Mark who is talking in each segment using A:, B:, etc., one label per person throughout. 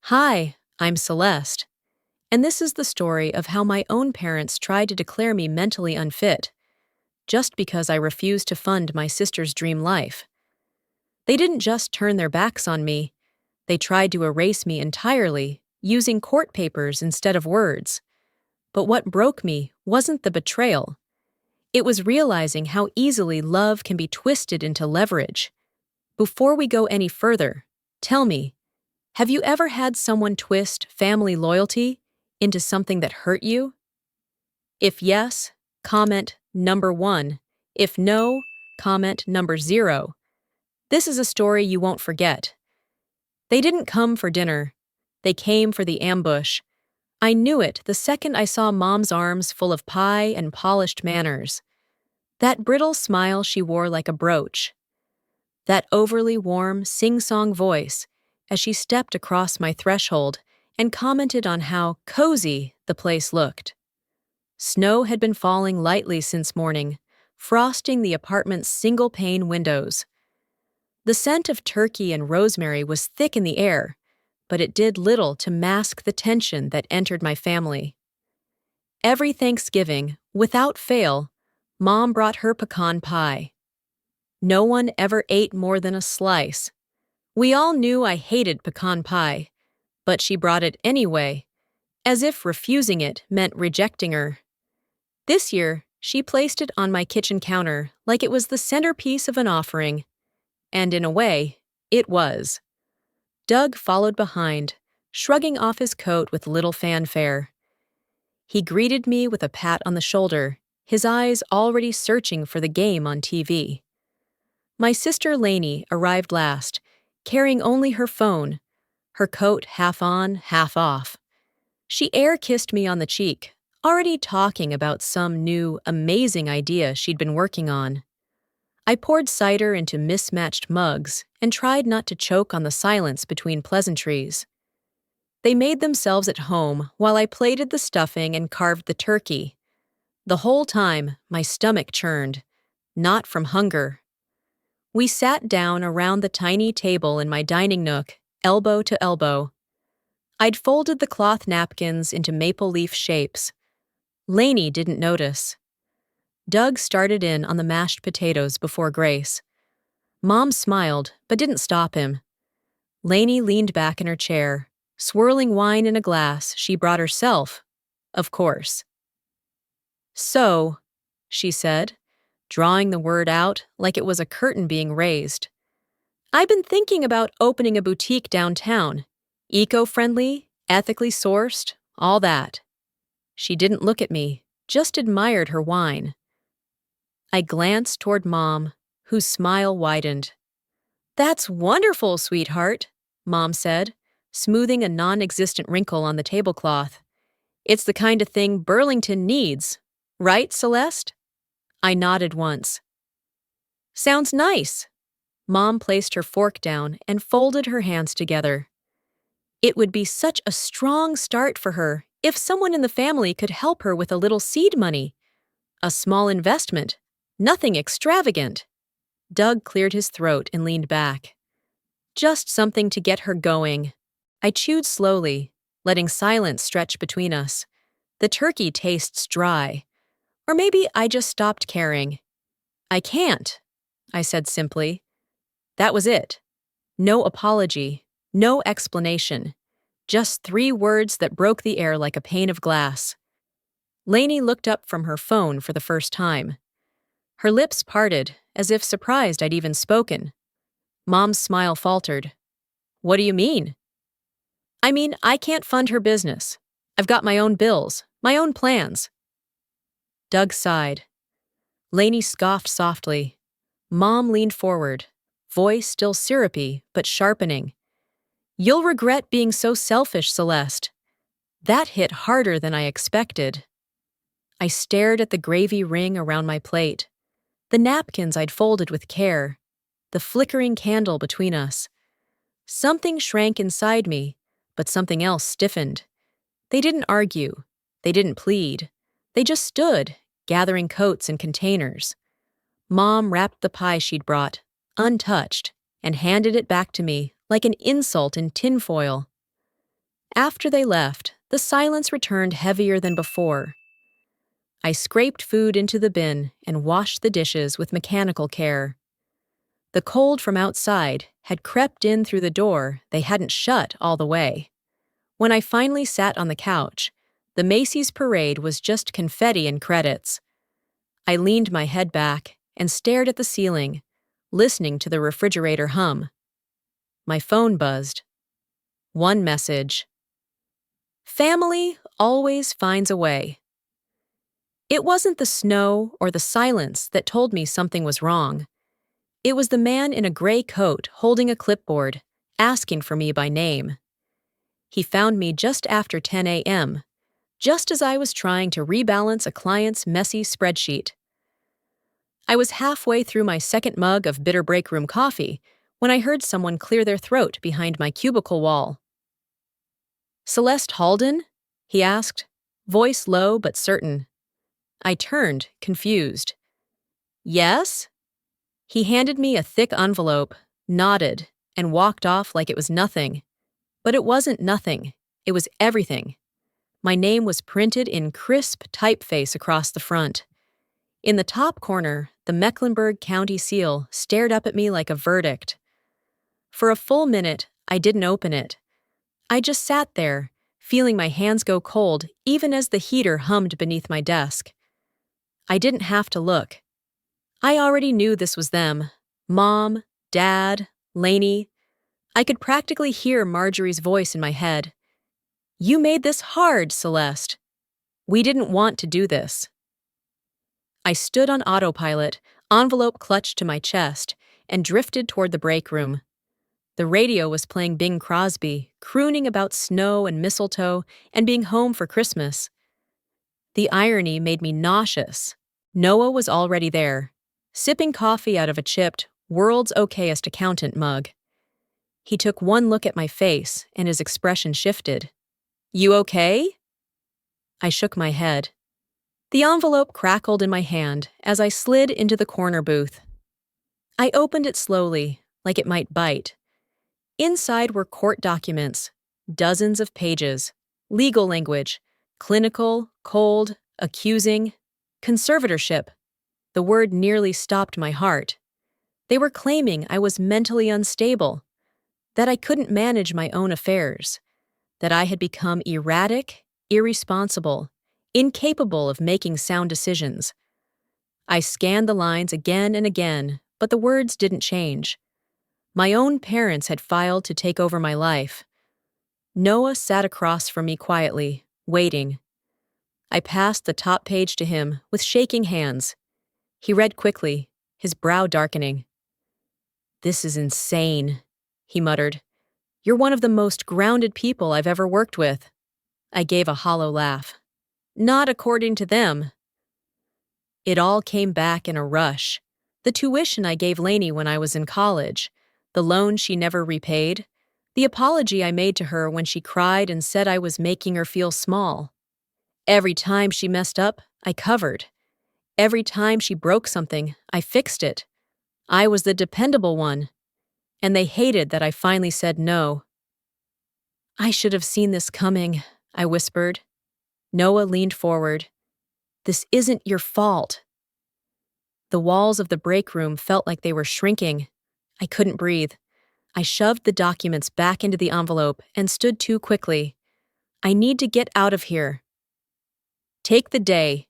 A: Hi, I'm Celeste, and this is the story of how my own parents tried to declare me mentally unfit just because I refused to fund my sister's dream life. They didn't just turn their backs on me, they tried to erase me entirely, using court papers instead of words. But what broke me wasn't the betrayal. It was realizing how easily love can be twisted into leverage. Before we go any further, tell me, have you ever had someone twist family loyalty into something that hurt you? If yes, comment number 1. If no, comment number 0. This is a story you won't forget. They didn't come for dinner. They came for the ambush. I knew it the second I saw Mom's arms full of pie and polished manners. That brittle smile she wore like a brooch. That overly warm, sing-song voice as she stepped across my threshold and commented on how cozy the place looked. Snow had been falling lightly since morning, frosting the apartment's single-pane windows. The scent of turkey and rosemary was thick in the air, but it did little to mask the tension that entered my family. Every Thanksgiving, without fail, Mom brought her pecan pie. No one ever ate more than a slice. We all knew I hated pecan pie, but she brought it anyway, as if refusing it meant rejecting her. This year, she placed it on my kitchen counter like it was the centerpiece of an offering. And in a way, it was. Doug followed behind, shrugging off his coat with little fanfare. He greeted me with a pat on the shoulder, his eyes already searching for the game on TV. My sister Lainey arrived last, carrying only her phone, her coat half on, half off. She air-kissed me on the cheek, already talking about some new, amazing idea she'd been working on. I poured cider into mismatched mugs and tried not to choke on the silence between pleasantries. They made themselves at home while I plated the stuffing and carved the turkey. The whole time, my stomach churned, not from hunger. We sat down around the tiny table in my dining nook, elbow to elbow. I'd folded the cloth napkins into maple leaf shapes. Lainey didn't notice. Doug started in on the mashed potatoes before Grace. Mom smiled, but didn't stop him. Lainey leaned back in her chair, swirling wine in a glass she brought herself, of course. So, she said, drawing the word out like it was a curtain being raised. I've been thinking about opening a boutique downtown. Eco-friendly, ethically sourced, all that. She didn't look at me, just admired her wine. I glanced toward Mom, whose smile widened. That's wonderful, sweetheart, Mom said, smoothing a non-existent wrinkle on the tablecloth. It's the kind of thing Burlington needs, right, Celeste? I nodded once. Sounds nice. Mom placed her fork down and folded her hands together. It would be such a strong start for her if someone in the family could help her with a little seed money. A small investment, nothing extravagant. Doug cleared his throat and leaned back. Just something to get her going. I chewed slowly, letting silence stretch between us. The turkey tastes dry. Or maybe I just stopped caring. I can't, I said simply. That was it. No apology, no explanation. Just 3 words that broke the air like a pane of glass. Lainey looked up from her phone for the first time. Her lips parted, as if surprised I'd even spoken. Mom's smile faltered. What do you mean? I mean, I can't fund her business. I've got my own bills, my own plans. Doug sighed. Lainey scoffed softly. Mom leaned forward, voice still syrupy, but sharpening. You'll regret being so selfish, Celeste. That hit harder than I expected. I stared at the gravy ring around my plate, the napkins I'd folded with care, the flickering candle between us. Something shrank inside me, but something else stiffened. They didn't argue. They didn't plead. They just stood, gathering coats and containers. Mom wrapped the pie she'd brought, untouched, and handed it back to me like an insult in tinfoil. After they left, the silence returned heavier than before. I scraped food into the bin and washed the dishes with mechanical care. The cold from outside had crept in through the door they hadn't shut all the way. When I finally sat on the couch, the Macy's parade was just confetti and credits. I leaned my head back and stared at the ceiling, listening to the refrigerator hum. My phone buzzed. One message. Family always finds a way. It wasn't the snow or the silence that told me something was wrong. It was the man in a gray coat holding a clipboard, asking for me by name. He found me just after 10 a.m., just as I was trying to rebalance a client's messy spreadsheet. I was halfway through my second mug of bitter break room coffee when I heard someone clear their throat behind my cubicle wall. "Celeste Halden?" he asked, voice low but certain. I turned, confused. "Yes?" He handed me a thick envelope, nodded, and walked off like it was nothing. But it wasn't nothing. It was everything. My name was printed in crisp typeface across the front. In the top corner, the Mecklenburg County seal stared up at me like a verdict. For a full minute, I didn't open it. I just sat there, feeling my hands go cold even as the heater hummed beneath my desk. I didn't have to look. I already knew this was them. Mom, Dad, Lainey. I could practically hear Marjorie's voice in my head. "You made this hard, Celeste. We didn't want to do this." I stood on autopilot, envelope clutched to my chest, and drifted toward the break room. The radio was playing Bing Crosby, crooning about snow and mistletoe and being home for Christmas. The irony made me nauseous. Noah was already there, sipping coffee out of a chipped, world's okayest accountant mug. He took one look at my face, and his expression shifted. "You okay?" I shook my head. The envelope crackled in my hand as I slid into the corner booth. I opened it slowly, like it might bite. Inside were court documents, dozens of pages, legal language, clinical, cold, accusing, conservatorship. The word nearly stopped my heart. They were claiming I was mentally unstable, that I couldn't manage my own affairs, that I had become erratic, irresponsible, incapable of making sound decisions. I scanned the lines again and again, but the words didn't change. My own parents had filed to take over my life. Noah sat across from me quietly, waiting. I passed the top page to him with shaking hands. He read quickly, his brow darkening. "This is insane," he muttered. "You're one of the most grounded people I've ever worked with." I gave a hollow laugh. "Not according to them." It all came back in a rush. The tuition I gave Lainey when I was in college, the loan she never repaid, the apology I made to her when she cried and said I was making her feel small. Every time she messed up, I covered. Every time she broke something, I fixed it. I was the dependable one. And they hated that I finally said no. "I should have seen this coming," I whispered. Noah leaned forward. "This isn't your fault." The walls of the break room felt like they were shrinking. I couldn't breathe. I shoved the documents back into the envelope and stood too quickly. "I need to get out of here." "Take the day,"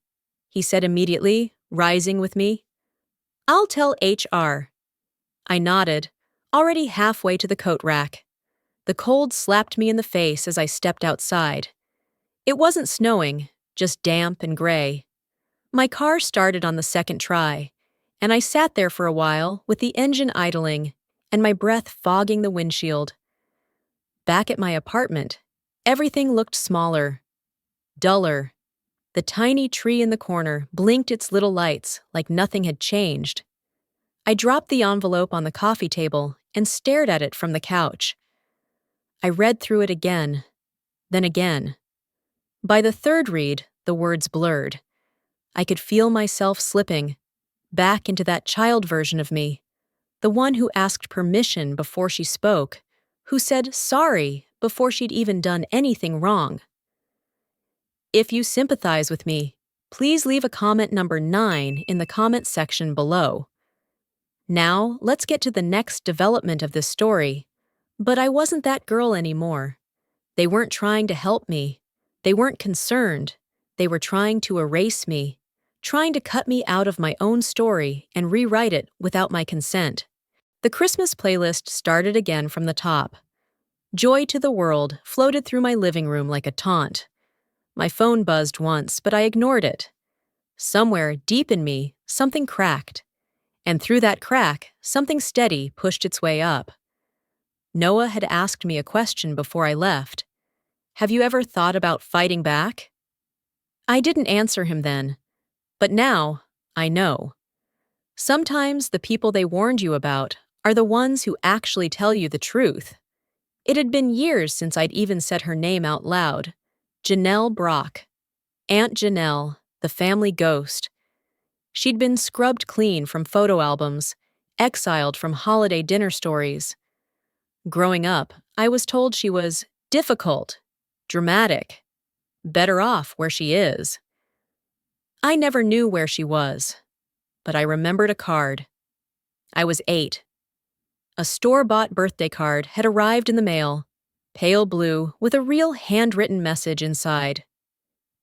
A: he said immediately, rising with me. "I'll tell HR." I nodded, already halfway to the coat rack. The cold slapped me in the face as I stepped outside. It wasn't snowing, just damp and gray. My car started on the second try, and I sat there for a while with the engine idling and my breath fogging the windshield. Back at my apartment, everything looked smaller, duller. The tiny tree in the corner blinked its little lights like nothing had changed. I dropped the envelope on the coffee table and stared at it from the couch. I read through it again, then again. By the third read, the words blurred. I could feel myself slipping, back into that child version of me, the one who asked permission before she spoke, who said sorry before she'd even done anything wrong. If you sympathize with me, please leave a comment number 9 in the comment section below. Now, let's get to the next development of this story. But I wasn't that girl anymore. They weren't trying to help me. They weren't concerned. They were trying to erase me, trying to cut me out of my own story and rewrite it without my consent. The Christmas playlist started again from the top. Joy to the World floated through my living room like a taunt. My phone buzzed once, but I ignored it. Somewhere deep in me, something cracked. And through that crack, something steady pushed its way up. Noah had asked me a question before I left. Have you ever thought about fighting back? I didn't answer him then. But now, I know. Sometimes the people they warned you about are the ones who actually tell you the truth. It had been years since I'd even said her name out loud. Janelle Brock. Aunt Janelle, the family ghost. She'd been scrubbed clean from photo albums, exiled from holiday dinner stories. Growing up, I was told she was difficult, dramatic, better off where she is. I never knew where she was, but I remembered a card. I was 8. A store-bought birthday card had arrived in the mail, pale blue with a real handwritten message inside.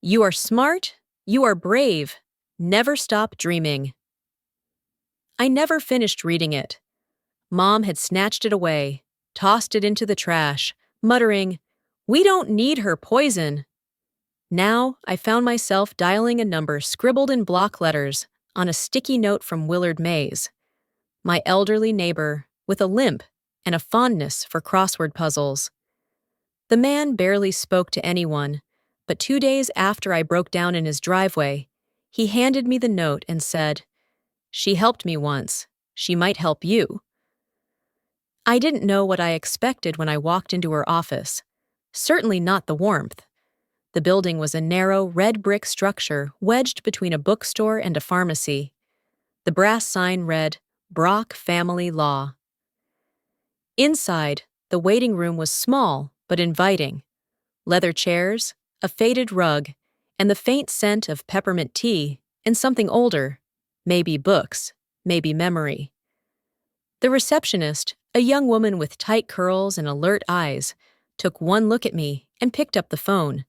A: You are smart, you are brave, never stop dreaming. I never finished reading it. Mom had snatched it away, tossed it into the trash, muttering, "We don't need her poison." Now I found myself dialing a number scribbled in block letters on a sticky note from Willard Mays, my elderly neighbor with a limp and a fondness for crossword puzzles. The man barely spoke to anyone, but 2 days after I broke down in his driveway, he handed me the note and said, "She helped me once. She might help you." I didn't know what I expected when I walked into her office. Certainly not the warmth. The building was a narrow, red brick structure wedged between a bookstore and a pharmacy. The brass sign read, Brock Family Law. Inside, the waiting room was small but inviting. Leather chairs, a faded rug, and the faint scent of peppermint tea and something older, maybe books, maybe memory. The receptionist, a young woman with tight curls and alert eyes, took one look at me and picked up the phone.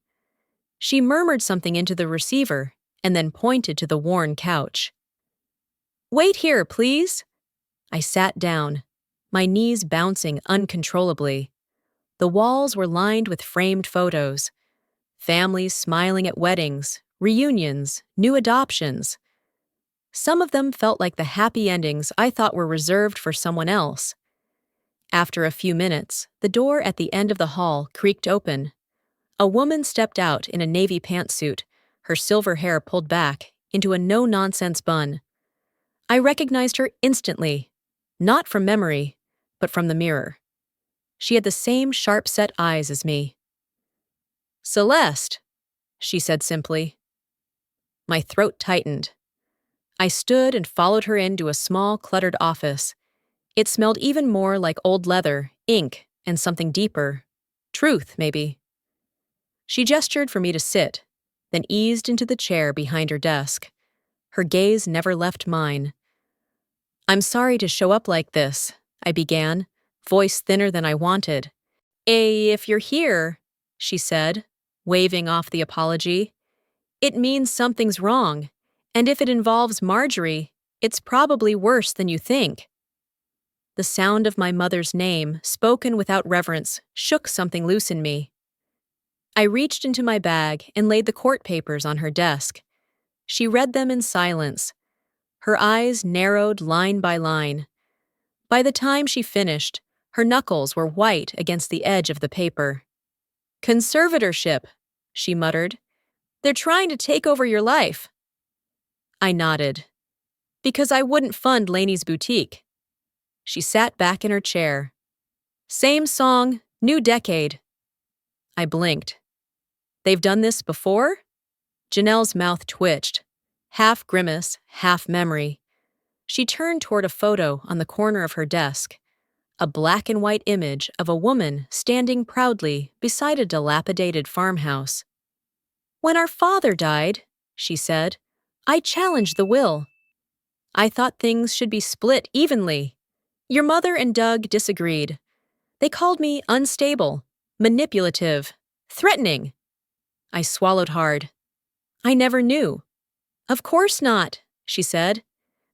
A: She murmured something into the receiver and then pointed to the worn couch. "Wait here, please." I sat down, my knees bouncing uncontrollably. The walls were lined with framed photos. Families smiling at weddings, reunions, new adoptions. Some of them felt like the happy endings I thought were reserved for someone else. After a few minutes, the door at the end of the hall creaked open. A woman stepped out in a navy pantsuit, her silver hair pulled back into a no-nonsense bun. I recognized her instantly, not from memory, but from the mirror. She had the same sharp-set eyes as me. "Celeste," she said simply. My throat tightened. I stood and followed her into a small, cluttered office. It smelled even more like old leather, ink, and something deeper. Truth, maybe. She gestured for me to sit, then eased into the chair behind her desk. Her gaze never left mine. "I'm sorry to show up like this," I began, voice thinner than I wanted. If you're here," she said, waving off the apology, "it means something's wrong, and if it involves Marjorie, it's probably worse than you think." The sound of my mother's name, spoken without reverence, shook something loose in me. I reached into my bag and laid the court papers on her desk. She read them in silence. Her eyes narrowed line by line. By the time she finished, her knuckles were white against the edge of the paper. "Conservatorship," she muttered. "They're trying to take over your life." I nodded. "Because I wouldn't fund Lainey's boutique." She sat back in her chair. "Same song, new decade." I blinked. "They've done this before?" Janelle's mouth twitched, half grimace, half memory. She turned toward a photo on the corner of her desk. a black and white image of a woman standing proudly beside a dilapidated farmhouse. "When our father died," she said, "I challenged the will. I thought things should be split evenly. Your mother and Doug disagreed. They called me unstable, manipulative, threatening." I swallowed hard. "I never knew." "Of course not," she said.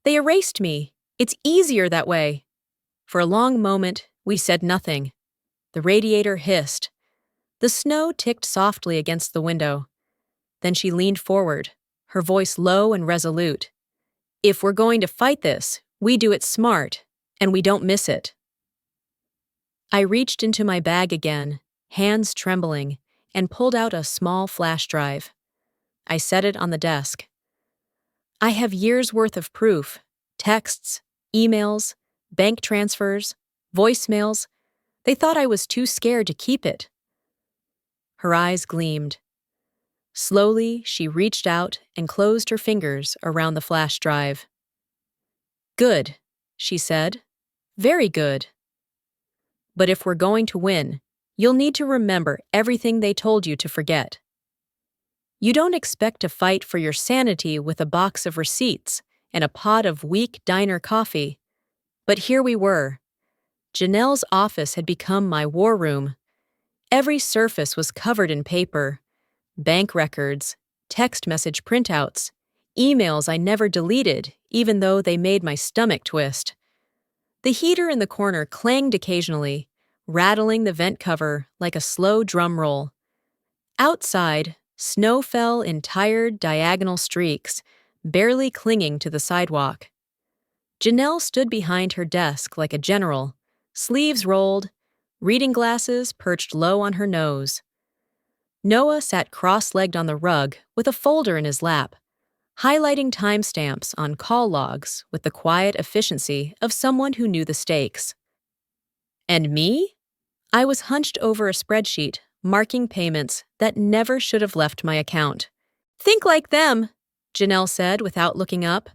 A: "They erased me. It's easier that way." For a long moment, we said nothing. The radiator hissed. The snow ticked softly against the window. Then she leaned forward, her voice low and resolute. "If we're going to fight this, we do it smart, and we don't miss it." I reached into my bag again, hands trembling, and pulled out a small flash drive. I set it on the desk. "I have years' worth of proof, texts, emails, bank transfers, voicemails. They thought I was too scared to keep it." Her eyes gleamed. Slowly, she reached out and closed her fingers around the flash drive. "Good," she said. "Very good. But if we're going to win, you'll need to remember everything they told you to forget. You don't expect to fight for your sanity with a box of receipts and a pot of weak diner coffee. But here we were. Janelle's office had become my war room. Every surface was covered in paper. Bank records, text message printouts, emails I never deleted, even though they made my stomach twist. The heater in the corner clanged occasionally, rattling the vent cover like a slow drum roll. Outside, snow fell in tired diagonal streaks, barely clinging to the sidewalk. Janelle stood behind her desk like a general, sleeves rolled, reading glasses perched low on her nose. Noah sat cross-legged on the rug with a folder in his lap, highlighting timestamps on call logs with the quiet efficiency of someone who knew the stakes. And me? I was hunched over a spreadsheet, marking payments that never should have left my account. "Think like them," Janelle said without looking up.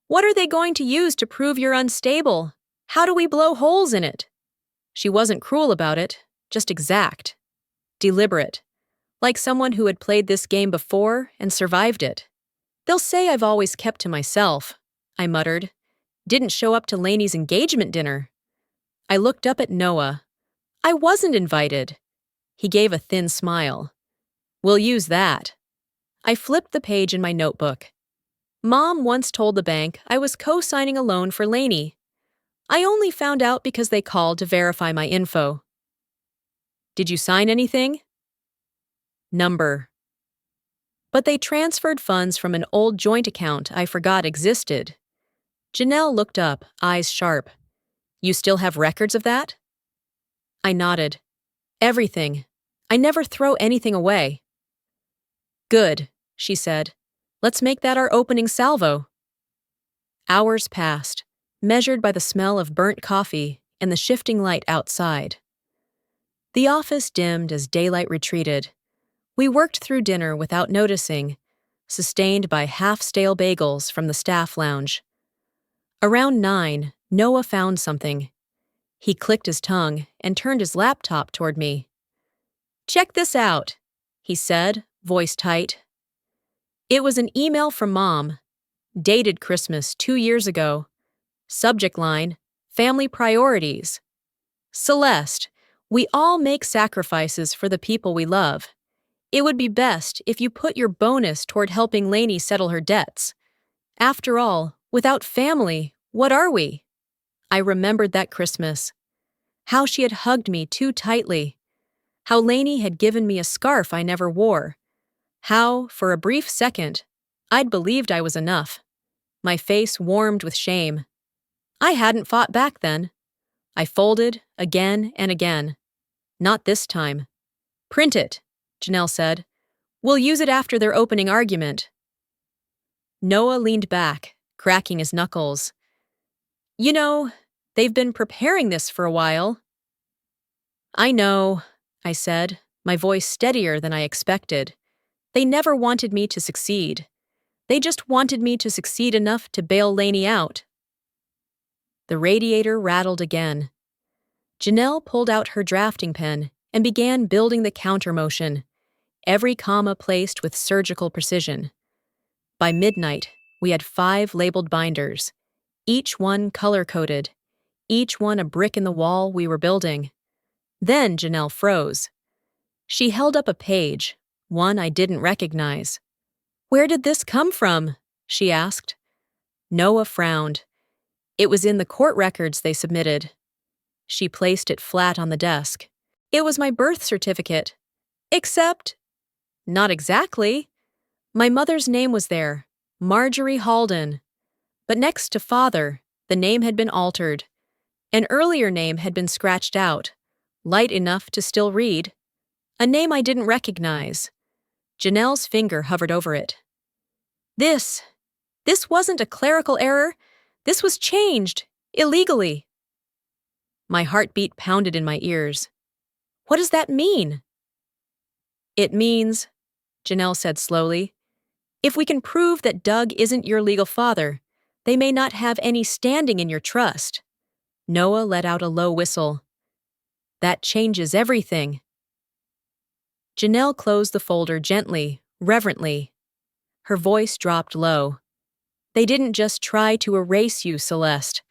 A: "What are they going to use to prove you're unstable? How do we blow holes in it?" She wasn't cruel about it, just exact. Deliberate. Like someone who had played this game before and survived it. "They'll say I've always kept to myself," I muttered. "Didn't show up to Lainey's engagement dinner." I looked up at Noah. "I wasn't invited." He gave a thin smile. "We'll use that." I flipped the page in my notebook. Mom once told the bank I was co-signing a loan for Lainey. I only found out because they called to verify my info. "Did you sign anything?" Number. But they transferred funds from an old joint account I forgot existed. Janelle looked up, eyes sharp. "You still have records of that?" I nodded. "Everything. I never throw anything away." "Good," she said. "Let's make that our opening salvo." Hours passed, measured by the smell of burnt coffee and the shifting light outside. The office dimmed as daylight retreated. We worked through dinner without noticing, sustained by half-stale bagels from the staff lounge. Around 9, Noah found something. He clicked his tongue and turned his laptop toward me. "Check this out," he said, voice tight. It was an email from Mom, dated Christmas 2 years ago. Subject line, "Family priorities." "Celeste, we all make sacrifices for the people we love. It would be best if you put your bonus toward helping Lainey settle her debts. After all, without family, what are we?" I remembered that Christmas. How she had hugged me too tightly. How Lainey had given me a scarf I never wore. How, for a brief second, I'd believed I was enough. My face warmed with shame. I hadn't fought back then. I folded again and again. Not this time. "Print it," Janelle said. "We'll use it after their opening argument." Noah leaned back, cracking his knuckles. "You know, they've been preparing this for a while." "I know," I said, my voice steadier than I expected. "They never wanted me to succeed. They just wanted me to succeed enough to bail Lainey out." The radiator rattled again. Janelle pulled out her drafting pen and began building the counter motion, every comma placed with surgical precision. By midnight, we had 5 labeled binders, each one color-coded, each one a brick in the wall we were building. Then Janelle froze. She held up a page, one I didn't recognize. "Where did this come from?" she asked. Noah frowned. "It was in the court records they submitted." She placed it flat on the desk. "It was my birth certificate. Except—" "Not exactly. My mother's name was there, Marjorie Halden. But next to father, the name had been altered. An earlier name had been scratched out, light enough to still read. A name I didn't recognize." Janelle's finger hovered over it. This wasn't a clerical error. This was changed, illegally." My heartbeat pounded in my ears. "What does that mean?" "It means," Janelle said slowly, "if we can prove that Doug isn't your legal father, they may not have any standing in your trust." Noah let out a low whistle. "That changes everything." Janelle closed the folder gently, reverently. Her voice dropped low. "They didn't just try to erase you, Celeste.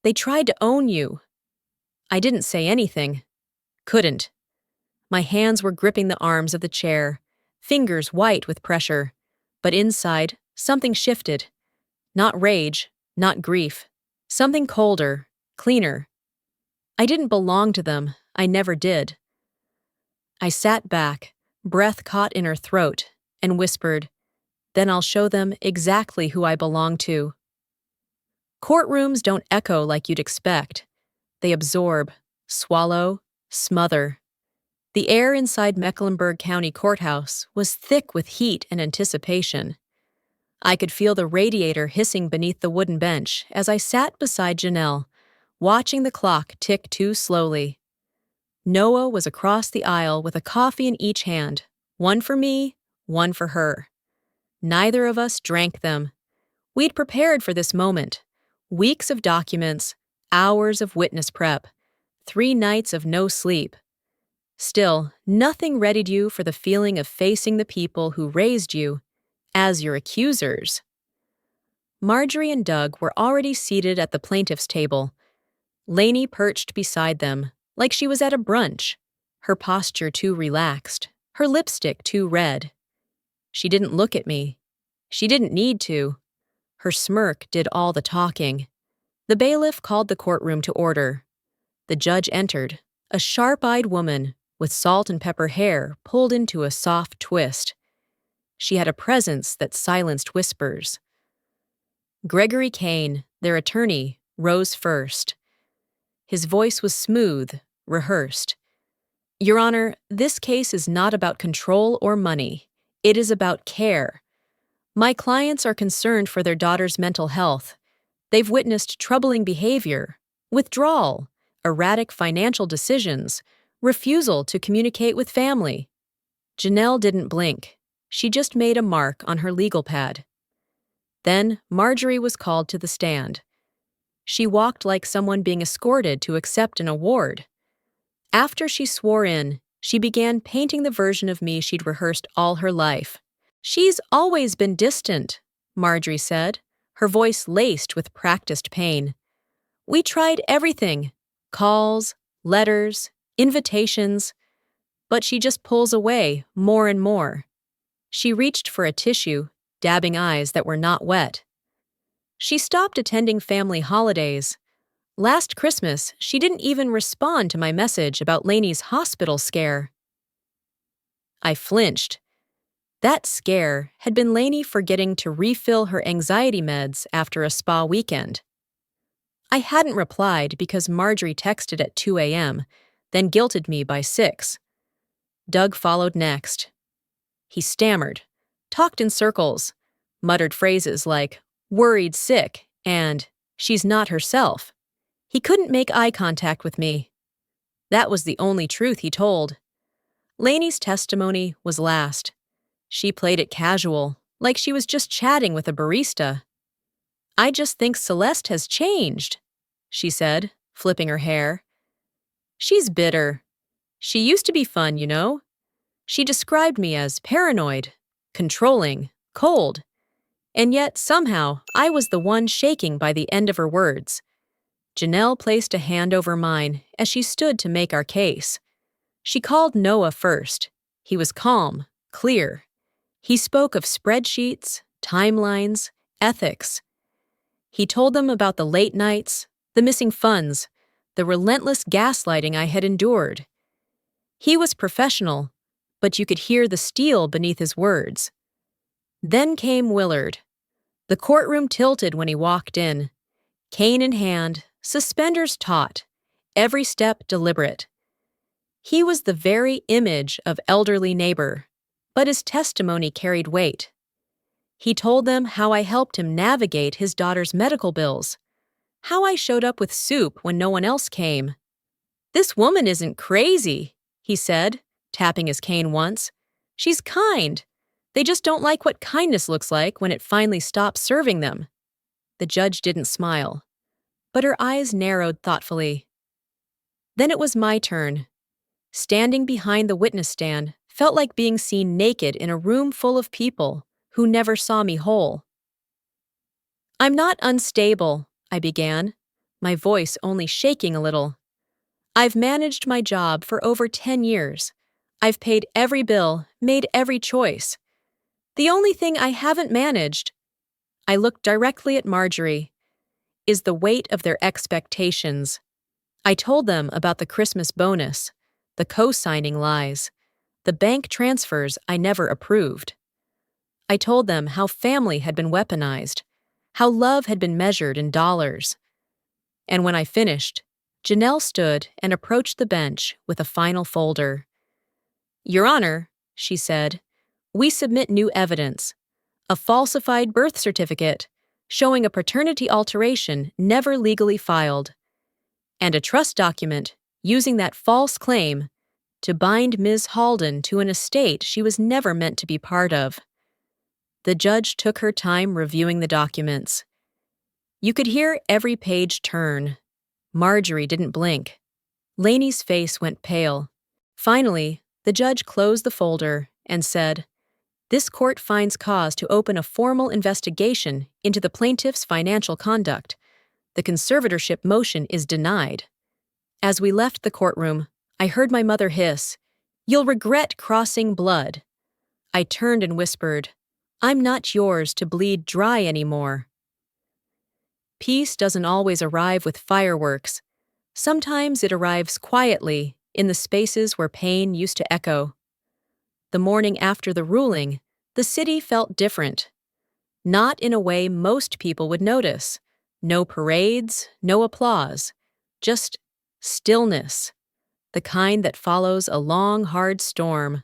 A: They tried to own you." I didn't say anything. Couldn't. My hands were gripping the arms of the chair, fingers white with pressure. But inside, something shifted. Not rage, not grief. Something colder, cleaner. I didn't belong to them. I never did. I sat back, breath caught in her throat, and whispered, "Then I'll show them exactly who I belong to." Courtrooms don't echo like you'd expect. They absorb, swallow, smother. The air inside Mecklenburg County Courthouse was thick with heat and anticipation. I could feel the radiator hissing beneath the wooden bench as I sat beside Janelle, watching the clock tick too slowly. Noah was across the aisle with a coffee in each hand, one for me, one for her. Neither of us drank them. We'd prepared for this moment. Weeks of documents, hours of witness prep, 3 nights of no sleep. Still, nothing readied you for the feeling of facing the people who raised you as your accusers. Marjorie and Doug were already seated at the plaintiff's table. Lainey perched beside them, like she was at a brunch, her posture too relaxed, her lipstick too red. She didn't look at me. She didn't need to. Her smirk did all the talking. The bailiff called the courtroom to order. The judge entered, a sharp-eyed woman with salt and pepper hair pulled into a soft twist. She had a presence that silenced whispers. Gregory Kane, their attorney, rose first. His voice was smooth, rehearsed. "Your Honor, this case is not about control or money. It is about care. My clients are concerned for their daughter's mental health. They've witnessed troubling behavior, withdrawal, erratic financial decisions, refusal to communicate with family." Janelle didn't blink. She just made a mark on her legal pad. Then Marjorie was called to the stand. She walked like someone being escorted to accept an award. After she swore in, she began painting the version of me she'd rehearsed all her life. "She's always been distant," Marjorie said, her voice laced with practiced pain. "We tried everything, calls, letters, invitations, but she just pulls away more and more." She reached for a tissue, dabbing eyes that were not wet. "She stopped attending family holidays. Last Christmas, she didn't even respond to my message about Lainey's hospital scare." I flinched. That scare had been Lainey forgetting to refill her anxiety meds after a spa weekend. I hadn't replied because Marjorie texted at 2 a.m., then guilted me by 6. Doug followed next. He stammered, talked in circles, muttered phrases like, "worried sick," and "she's not herself." He couldn't make eye contact with me. That was the only truth he told. Lainey's testimony was last. She played it casual, like she was just chatting with a barista. "I just think Celeste has changed," she said, flipping her hair. She's bitter. She used to be fun, you know. She described me as paranoid, controlling, cold, and yet somehow I was the one shaking by the end of her words. Janelle placed a hand over mine as she stood to make our case. She called Noah first. He was calm, clear. He spoke of spreadsheets, timelines, ethics. He told them about the late nights, the missing funds, the relentless gaslighting I had endured. He was professional, but you could hear the steel beneath his words. Then came Willard. The courtroom tilted when he walked in. Cane in hand, suspenders taut, every step deliberate. He was the very image of elderly neighbor, but his testimony carried weight. He told them how I helped him navigate his daughter's medical bills, how I showed up with soup when no one else came. "This woman isn't crazy," he said, tapping his cane once. "She's kind. They just don't like what kindness looks like when it finally stops serving them." The judge didn't smile, but her eyes narrowed thoughtfully. Then it was my turn. Standing behind the witness stand felt like being seen naked in a room full of people who never saw me whole. "I'm not unstable," I began, my voice only shaking a little. "I've managed my job for over 10 years. I've paid every bill, made every choice. The only thing I haven't managed," I looked directly at Marjorie, "is the weight of their expectations." I told them about the Christmas bonus, the co-signing lies, the bank transfers I never approved. I told them how family had been weaponized, how love had been measured in dollars. And when I finished, Janelle stood and approached the bench with a final folder. "Your Honor," she said, "we submit new evidence, a falsified birth certificate showing a paternity alteration never legally filed, and a trust document using that false claim to bind Ms. Halden to an estate she was never meant to be part of." The judge took her time reviewing the documents. You could hear every page turn. Marjorie didn't blink. Lainey's face went pale. Finally, the judge closed the folder and said, "This court finds cause to open a formal investigation into the plaintiff's financial conduct. The conservatorship motion is denied." As we left the courtroom, I heard my mother hiss, "You'll regret crossing blood." I turned and whispered, "I'm not yours to bleed dry anymore." Peace doesn't always arrive with fireworks. Sometimes it arrives quietly in the spaces where pain used to echo. The morning after the ruling, the city felt different. Not in a way most people would notice. No parades, no applause. Just stillness. The kind that follows a long, hard storm.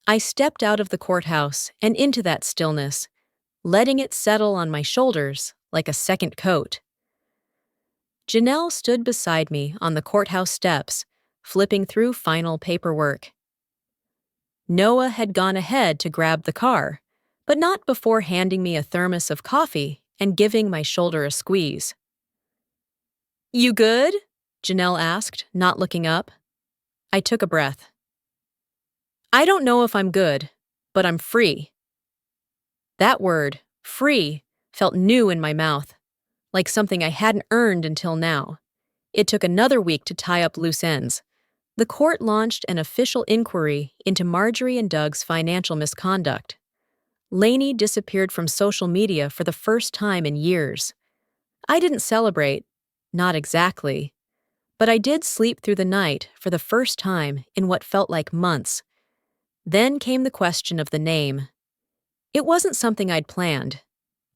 A: I stepped out of the courthouse and into that stillness, letting it settle on my shoulders like a second coat. Janelle stood beside me on the courthouse steps, flipping through final paperwork. Noah had gone ahead to grab the car, but not before handing me a thermos of coffee and giving my shoulder a squeeze. "You good?" Janelle asked, not looking up. I took a breath. "I don't know if I'm good, but I'm free." That word, free, felt new in my mouth, like something I hadn't earned until now. It took another week to tie up loose ends. The court launched an official inquiry into Marjorie and Doug's financial misconduct. Lainey disappeared from social media for the first time in years. I didn't celebrate, not exactly, but I did sleep through the night for the first time in what felt like months. Then came the question of the name. It wasn't something I'd planned.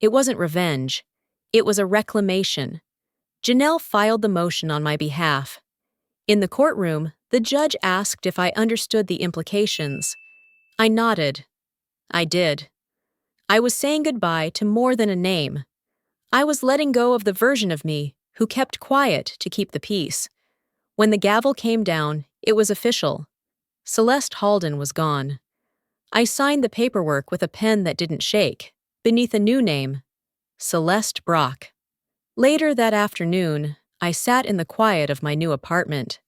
A: It wasn't revenge. It was a reclamation. Janelle filed the motion on my behalf. In the courtroom, the judge asked if I understood the implications. I nodded. I did. I was saying goodbye to more than a name. I was letting go of the version of me who kept quiet to keep the peace. When the gavel came down, it was official. Celeste Halden was gone. I signed the paperwork with a pen that didn't shake, beneath a new name, Celeste Brock. Later that afternoon, I sat in the quiet of my new apartment.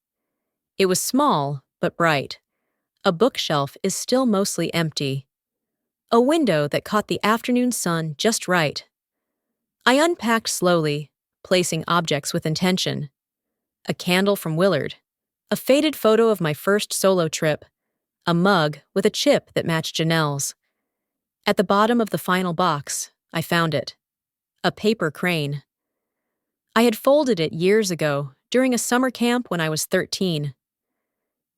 A: It was small, but bright. A bookshelf is still mostly empty. A window that caught the afternoon sun just right. I unpacked slowly, placing objects with intention. A candle from Willard. A faded photo of my first solo trip. A mug with a chip that matched Janelle's. At the bottom of the final box, I found it. A paper crane. I had folded it years ago, during a summer camp when I was 13.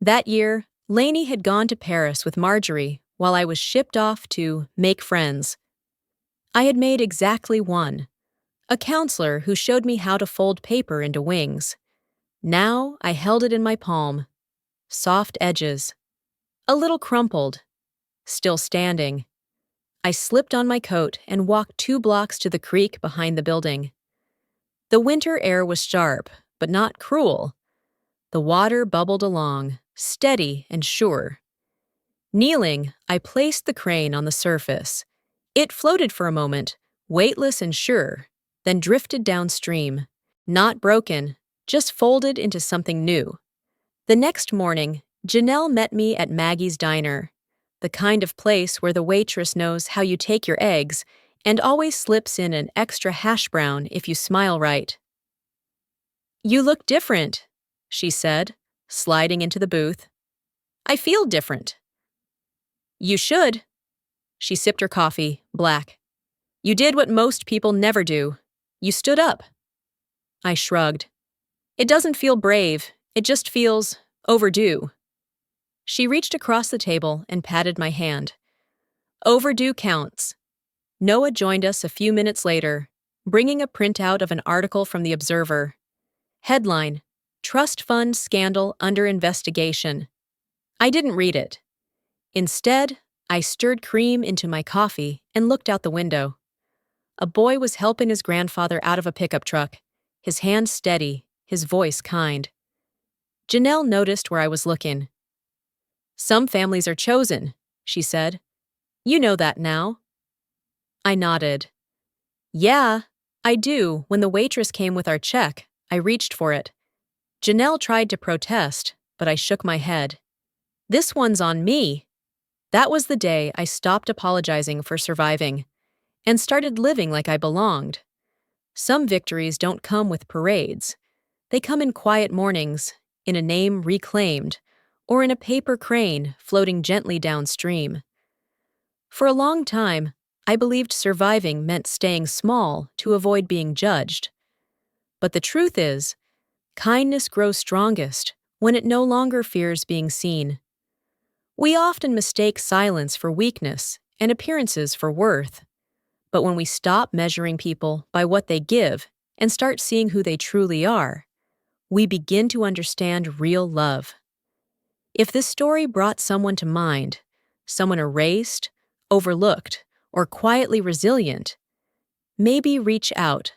A: That year, Lainey had gone to Paris with Marjorie while I was shipped off to make friends. I had made exactly one. A counselor who showed me how to fold paper into wings. Now I held it in my palm. Soft edges. A little crumpled. Still standing. I slipped on my coat and walked 2 blocks to the creek behind the building. The winter air was sharp, but not cruel. The water bubbled along, steady and sure. Kneeling, I placed the crane on the surface. It floated for a moment, weightless and sure, then drifted downstream. Not broken, just folded into something new. The next morning, Janelle met me at Maggie's Diner, the kind of place where the waitress knows how you take your eggs and always slips in an extra hash brown if you smile right. "You look different," she said, sliding into the booth. "I feel different." "You should." She sipped her coffee, black. "You did what most people never do. You stood up." I shrugged. "It doesn't feel brave, it just feels overdue." She reached across the table and patted my hand. "Overdue counts." Noah joined us a few minutes later, bringing a printout of an article from the Observer. Headline: Trust Fund Scandal Under Investigation. I didn't read it. Instead, I stirred cream into my coffee and looked out the window. A boy was helping his grandfather out of a pickup truck, his hand steady, his voice kind. Janelle noticed where I was looking. "Some families are chosen," she said. "You know that now." I nodded. "Yeah, I do. When the waitress came with our check, I reached for it. Janelle tried to protest, but I shook my head. This one's on me." That was the day I stopped apologizing for surviving and started living like I belonged. Some victories don't come with parades. They come in quiet mornings, in a name reclaimed, or in a paper crane floating gently downstream. For a long time, I believed surviving meant staying small to avoid being judged. But the truth is, kindness grows strongest when it no longer fears being seen. We often mistake silence for weakness and appearances for worth. But when we stop measuring people by what they give and start seeing who they truly are, we begin to understand real love. If this story brought someone to mind, someone erased, overlooked, or quietly resilient, maybe reach out.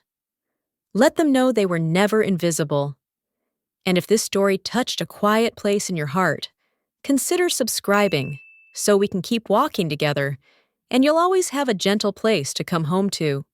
A: Let them know they were never invisible. And if this story touched a quiet place in your heart, consider subscribing so we can keep walking together, and you'll always have a gentle place to come home to.